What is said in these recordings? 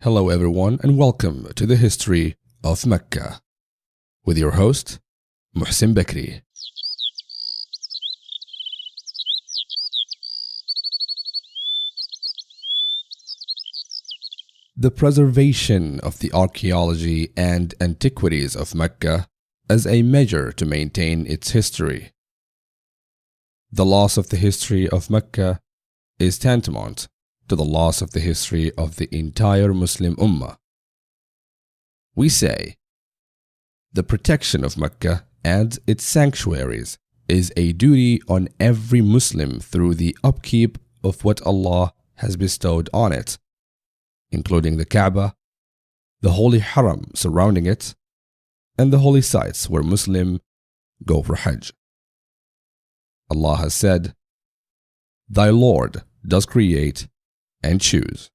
Hello everyone and welcome to the History of Makkah with your host, Mohsin Bakri. The preservation of the archaeology and antiquities of Mecca as a measure to maintain its history. The loss of the history of Mecca is tantamount to the loss of the history of the entire Muslim Ummah. We say, the protection of Mecca and its sanctuaries is a duty on every Muslim through the upkeep of what Allah has bestowed on it, including the Kaaba, the holy haram surrounding it, and the holy sites where Muslims go for Hajj. Allah has said, "Thy Lord does create and choose."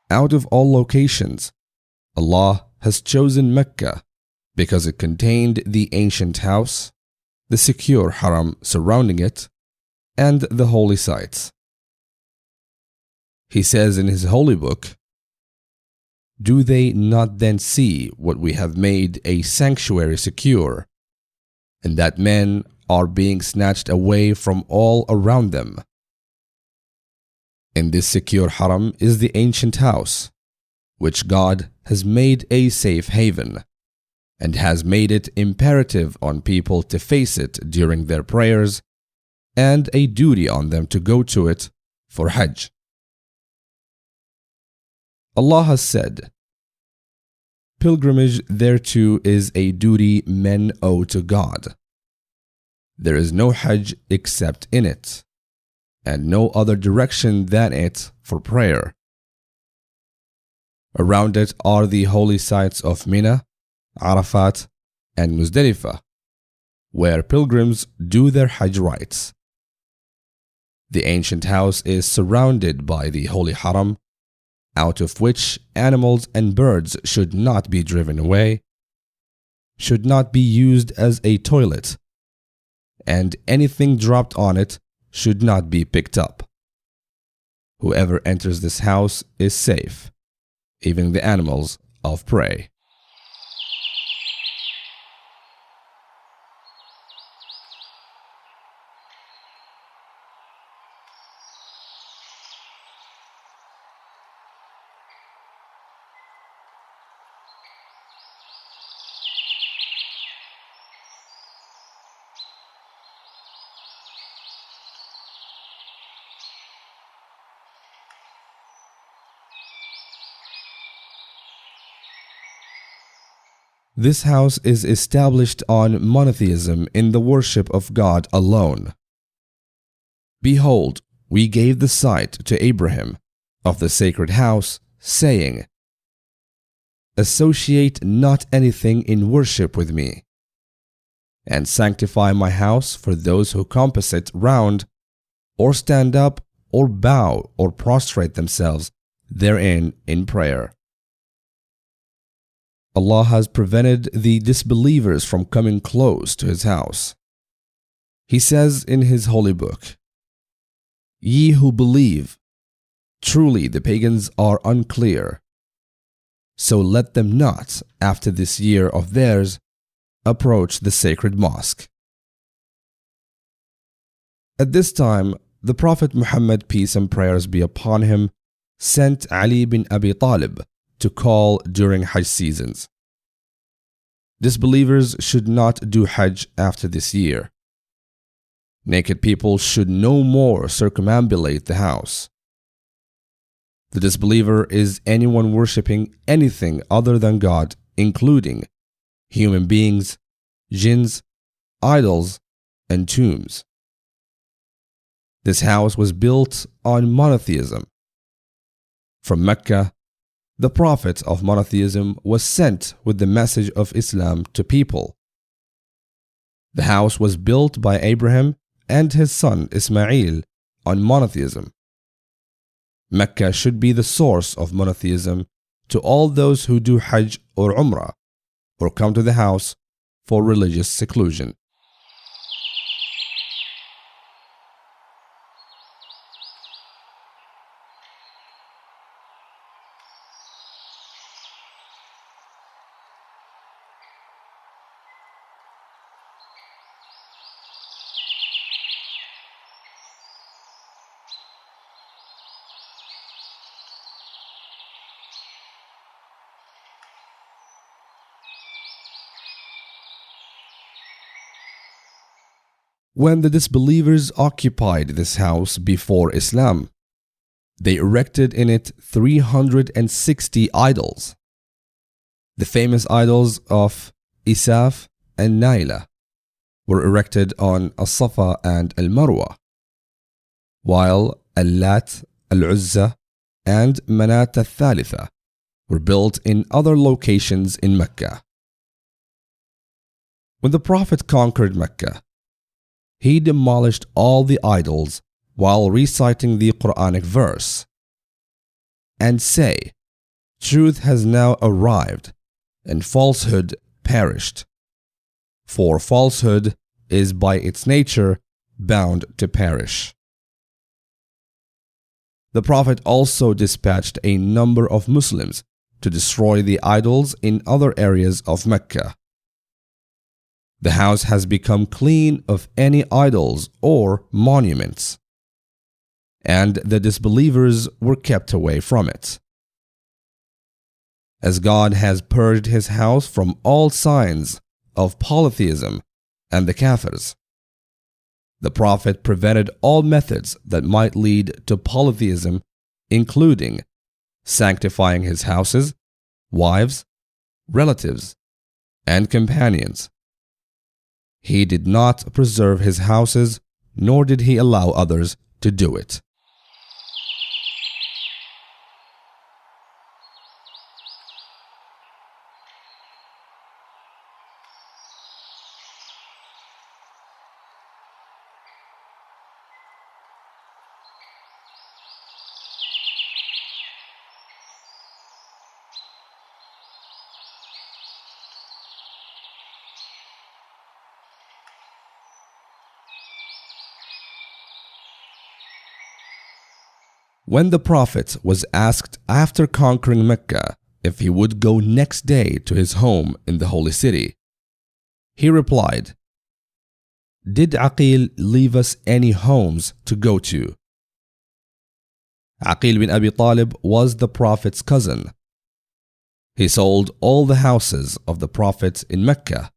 Out of all locations, Allah has chosen Mecca because it contained the ancient house, the secure haram surrounding it, and the holy sites. He says in His holy book, "Do they not then see what we have made a sanctuary secure, and that men are being snatched away from all around them? In this secure haram is the ancient house, which God has made a safe haven, and has made it imperative on people to face it during their prayers, and a duty on them to go to it for Hajj." Allah has said, "Pilgrimage thereto is a duty men owe to God. There is no Hajj except in it, and no other direction than it for prayer. Around it are the holy sites of Mina, Arafat, and Muzdalifah, where pilgrims do their Hajj rites. The ancient house is surrounded by the holy haram, out of which animals and birds should not be driven away, should not be used as a toilet, and anything dropped on it should not be picked up. Whoever enters this house is safe, even the animals of prey." This house is established on monotheism in the worship of God alone. "Behold, we gave the sight to Abraham of the sacred house, saying, Associate not anything in worship with me, and sanctify my house for those who compass it round, or stand up, or bow, or prostrate themselves therein in prayer." Allah has prevented the disbelievers from coming close to His house. He says in His holy book, "Ye who believe, truly the pagans are unclear. So let them not, after this year of theirs, approach the sacred mosque." At this time, the Prophet Muhammad, peace and prayers be upon him, sent Ali bin Abi Talib to call during Hajj seasons. Disbelievers should not do Hajj after this year. Naked people should no more circumambulate the house. The disbeliever is anyone worshipping anything other than God, including human beings, jinns, idols, and tombs. This house was built on monotheism. From Mecca The Prophet of monotheism was sent with the message of Islam to people. The house was built by Abraham and his son Ismail on monotheism. Mecca should be the source of monotheism to all those who do Hajj or Umrah or come to the house for religious seclusion. When the disbelievers occupied this house before Islam, they erected in it 360 idols. The famous idols of Isaf and Naila were erected on As-Safa and Al-Marwa, while Al-Lat, Al-Uzza, and Manat al-Thalitha were built in other locations in Mecca. When the Prophet conquered Mecca, he demolished all the idols while reciting the Quranic verse, and say, "Truth has now arrived, and falsehood perished. For falsehood is by its nature bound to perish." The Prophet also dispatched a number of Muslims to destroy the idols in other areas of Mecca. The house has become clean of any idols or monuments, and the disbelievers were kept away from it. As God has purged his house from all signs of polytheism and the Kafirs, the Prophet prevented all methods that might lead to polytheism, including sanctifying his houses, wives, relatives, and companions. He did not preserve his houses, nor did he allow others to do it. When the Prophet was asked after conquering Mecca if he would go next day to his home in the holy city, he replied, "Did Aqil leave us any homes to go to?" Aqil bin Abi Talib was the Prophet's cousin. He sold all the houses of the Prophet in Mecca.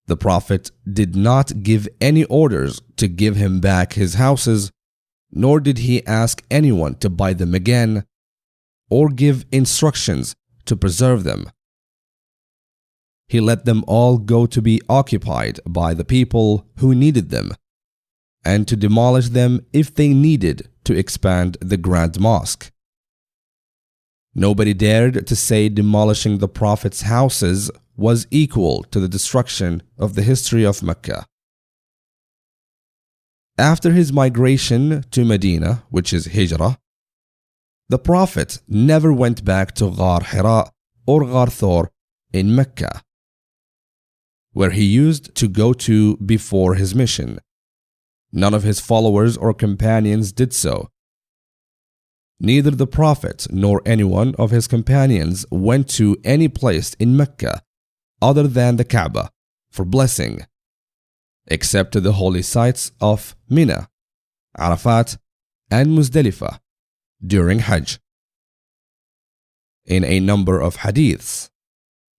The Prophet did not give any orders to give him back his houses, nor did he ask anyone to buy them again or give instructions to preserve them. He let them all go to be occupied by the people who needed them, and to demolish them if they needed to expand the Grand Mosque. Nobody dared to say demolishing the Prophet's houses was equal to the destruction of the history of Mecca. After his migration to Medina, which is Hijrah, the Prophet never went back to Ghar Hira or Ghar Thor in Mecca, where he used to go to before his mission. None of his followers or companions did so. Neither the Prophet nor anyone of his companions went to any place in Mecca other than the Kaaba for blessing, except to the holy sites of Mina, Arafat, and Muzdalifah during Hajj. In a number of hadiths,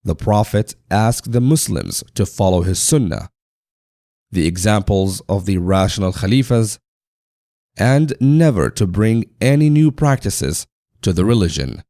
the Prophet asked the Muslims to follow his sunnah, the examples of the rational Khalifas, and never to bring any new practices to the religion.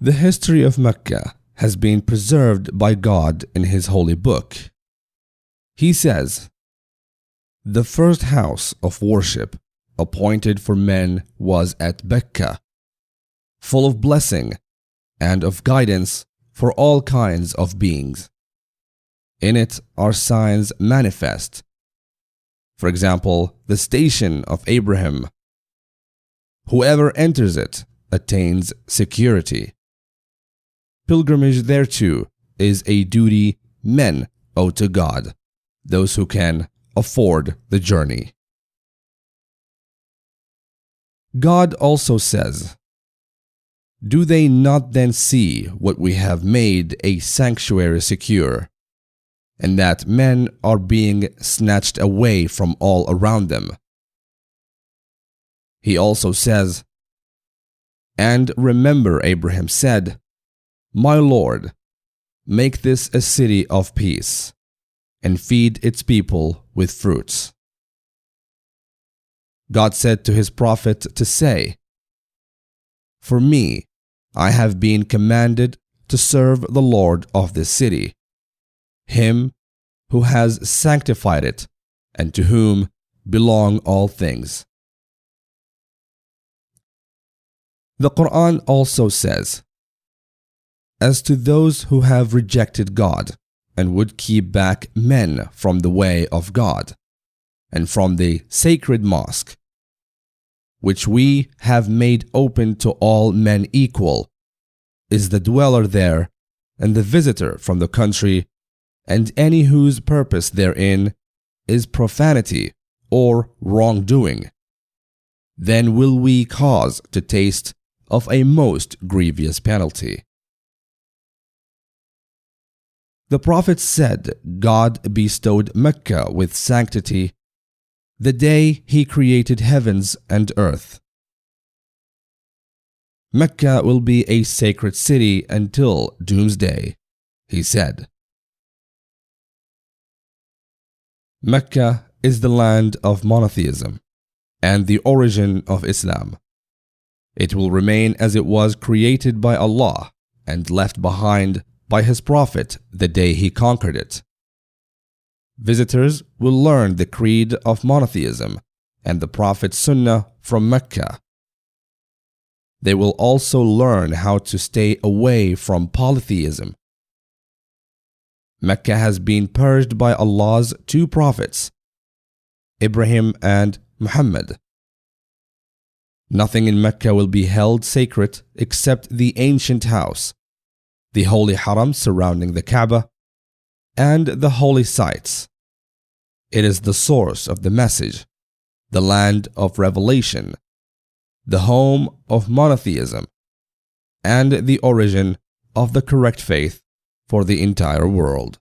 The history of Mecca has been preserved by God in His holy book. He says, "The first house of worship appointed for men was at Mecca, full of blessing and of guidance for all kinds of beings. In it are signs manifest. For example, the station of Abraham. Whoever enters it attains security. Pilgrimage thereto is a duty men owe to God, those who can afford the journey." God also says, "Do they not then see what we have made a sanctuary secure, and that men are being snatched away from all around them?" He also says, "And remember Abraham said, 'My Lord, make this a city of peace, and feed its people with fruits.'" God said to His prophet to say, "For me, I have been commanded to serve the Lord of this city, Him who has sanctified it, and to whom belong all things." The Quran also says, "As to those who have rejected God and would keep back men from the way of God and from the sacred mosque, which we have made open to all men equal, is the dweller there and the visitor from the country, and any whose purpose therein is profanity or wrongdoing, then will we cause to taste of a most grievous penalty." The Prophet said God bestowed Mecca with sanctity the day He created heavens and earth. "Mecca will be a sacred city until doomsday," He said. Mecca is the land of monotheism and the origin of Islam. It will remain as it was created by Allah and left behind by His Prophet the day He conquered it. Visitors will learn the creed of monotheism and the Prophet's Sunnah from Mecca. They will also learn how to stay away from polytheism. Mecca has been purged by Allah's two prophets, Ibrahim and Muhammad. Nothing in Mecca will be held sacred except the ancient house, the holy haram surrounding the Kaaba, and the holy sites. It is the source of the message, the land of revelation, the home of monotheism, and the origin of the correct faith for the entire world.